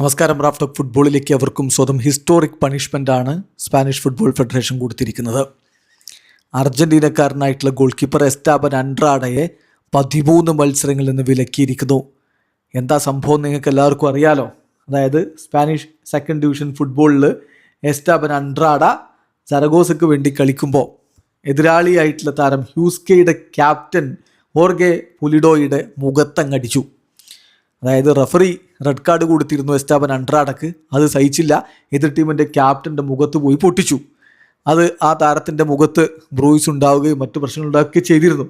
നമസ്കാരം. Raf talk ഫുട്ബോളിലേക്ക് അവർക്കും സ്വന്തം ഹിസ്റ്റോറിക് പണിഷ്മെൻ്റാണ് സ്പാനിഷ് ഫുട്ബോൾ ഫെഡറേഷൻ കൊടുത്തിരിക്കുന്നത്. അർജൻറ്റീനക്കാരനായിട്ടുള്ള ഗോൾ കീപ്പർ എസ്റ്റാബൻ അൻഡ്രാഡയെ 13 മത്സരങ്ങളിൽ നിന്ന് വിലക്കിയിരിക്കുന്നു. എന്താ സംഭവം നിങ്ങൾക്ക് എല്ലാവർക്കും അറിയാലോ. അതായത് സ്പാനിഷ് സെക്കൻഡ് ഡിവിഷൻ ഫുട്ബോളിൽ എസ്റ്റാബൻ അൻഡ്രാഡ സരഗോസയ്ക്ക് വേണ്ടി കളിക്കുമ്പോൾ എതിരാളിയായിട്ടുള്ള താരം ഹ്യൂസ്കയുടെ ക്യാപ്റ്റൻ ഹോർഗെ പുലിഡോയുടെ മുഖത്തങ്ങടിച്ചു. അതായത് റഫറി റെഡ് കാർഡ് കൊടുത്തിരുന്നു എസ്റ്റാബൻ അൻഡ്രാഡക്ക്. അത് സഹിച്ചില്ല, എതിർ ടീമിൻ്റെ ക്യാപ്റ്റൻ്റെ മുഖത്ത് പോയി പൊട്ടിച്ചു. അത് ആ താരത്തിൻ്റെ മുഖത്ത് ബ്രൂയിസ് ഉണ്ടാവുകയും മറ്റു പ്രശ്നങ്ങൾ ഉണ്ടാക്കുകയും ചെയ്തിരുന്നു.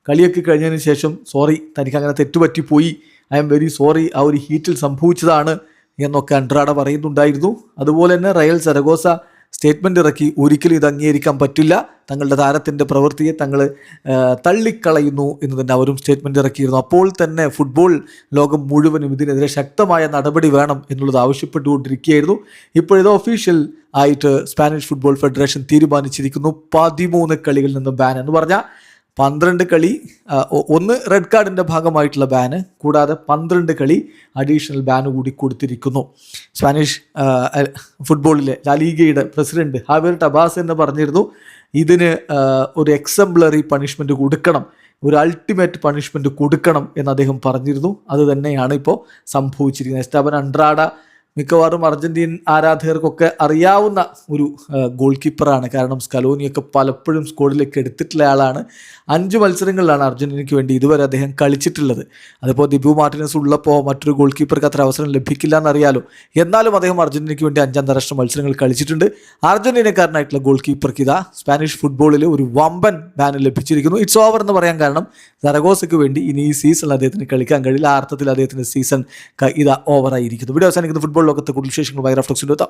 കളിയൊക്കെ കഴിഞ്ഞതിന് ശേഷം സോറി, തനിക്ക് അങ്ങനെ തെറ്റുപറ്റിപ്പോയി, ഐ എം വെരി സോറി, ആ ഒരു ഹീറ്റിൽ സംഭവിച്ചതാണ് എന്നൊക്കെ അൻഡ്രാഡ പറയുന്നുണ്ടായിരുന്നു. അതുപോലെ തന്നെ റയൽ സരഗോസ സ്റ്റേറ്റ്മെൻറ്റ് ഇറക്കി, ഒരിക്കലും ഇത് അംഗീകരിക്കാൻ പറ്റില്ല, തങ്ങളുടെ താരത്തിൻ്റെ പ്രവൃത്തിയെ തങ്ങൾ തള്ളിക്കളയുന്നു എന്ന് തന്നെ അവരും സ്റ്റേറ്റ്മെൻറ്റ് ഇറക്കിയിരുന്നു. അപ്പോൾ തന്നെ ഫുട്ബോൾ ലോകം മുഴുവനും ഇതിനെതിരെ ശക്തമായ നടപടി വേണം എന്നുള്ളത് ആവശ്യപ്പെട്ടുകൊണ്ടിരിക്കുകയായിരുന്നു. ഇപ്പോഴിത് ഒഫീഷ്യൽ ആയിട്ട് സ്പാനിഷ് ഫുട്ബോൾ ഫെഡറേഷൻ തീരുമാനിച്ചിരിക്കുന്നു. 13 കളികളിൽ നിന്ന് ബാൻ എന്ന് പറഞ്ഞാൽ 12 കളി, ഒന്ന് റെഡ് കാർഡിൻ്റെ ഭാഗമായിട്ടുള്ള ബാന്, കൂടാതെ 12 കളി അഡീഷണൽ ബാന് കൂടി കൊടുത്തിരിക്കുന്നു. സ്പാനിഷ് ഫുട്ബോളിലെ ലാലീഗയുടെ പ്രസിഡന്റ് ഹാവിയർ ടബാസ് എന്ന് പറഞ്ഞിരുന്നു, ഇതിന് ഒരു എക്സംപ്ലറി പണിഷ്മെൻറ്റ് കൊടുക്കണം, ഒരു അൾട്ടിമേറ്റ് പണിഷ്മെൻറ്റ് കൊടുക്കണം എന്ന് അദ്ദേഹം പറഞ്ഞിരുന്നു. അത് തന്നെയാണ് ഇപ്പോൾ സംഭവിച്ചിരിക്കുന്നത്. എസ്റ്റാബൻ അൻഡ്രാഡ മിക്കവാറും അർജൻറ്റീൻ ആരാധകർക്കൊക്കെ അറിയാവുന്ന ഒരു ഗോൾ കീപ്പറാണ്. കാരണം സ്കലോനിയൊക്കെ പലപ്പോഴും സ്ക്വാഡിലേക്ക് എടുത്തിട്ടുള്ള ആളാണ്. 5 മത്സരങ്ങളിലാണ് അർജൻറ്റീനയ്ക്ക് വേണ്ടി ഇതുവരെ അദ്ദേഹം കളിച്ചിട്ടുള്ളത്. അതിപ്പോൾ ദിബു മാർട്ടിനസ് ഉള്ളപ്പോൾ മറ്റൊരു ഗോൾ കീപ്പർക്ക് അത്ര അവസരം ലഭിക്കില്ല എന്നറിയാലോ. എന്നാലും അദ്ദേഹം അർജൻറ്റീനയ്ക്ക് വേണ്ടി 5 അന്താരാഷ്ട്ര മത്സരങ്ങൾ കളിച്ചിട്ടുണ്ട്. അർജൻറ്റീനക്കാരനായിട്ടുള്ള ഗോൾ കീപ്പർക്ക് ഇതാ സ്പാനിഷ് ഫുട്ബോളിൽ ഒരു വമ്പൻ ബാൻ ലഭിച്ചിരിക്കുന്നു. ഇറ്റ്സ് ഓവർ എന്ന് പറയാൻ കാരണം സരഗോസയ്ക്ക് വേണ്ടി ഇനി ഈ സീസണിൽ അദ്ദേഹത്തിന് കളിക്കാൻ കഴിയില്ല. ആ അർത്ഥത്തിൽ അദ്ദേഹത്തിൻ്റെ സീസൺ ഇതാ ഓവറായിരിക്കുന്നു. വീഡിയോ അവസാനിക്കുന്ന ഫുട്ബോൾ ലോകത്തെ കൂടുതൽ വിശേഷങ്ങളുമായി റാഫ് ടോക്സിൽ എത്താം.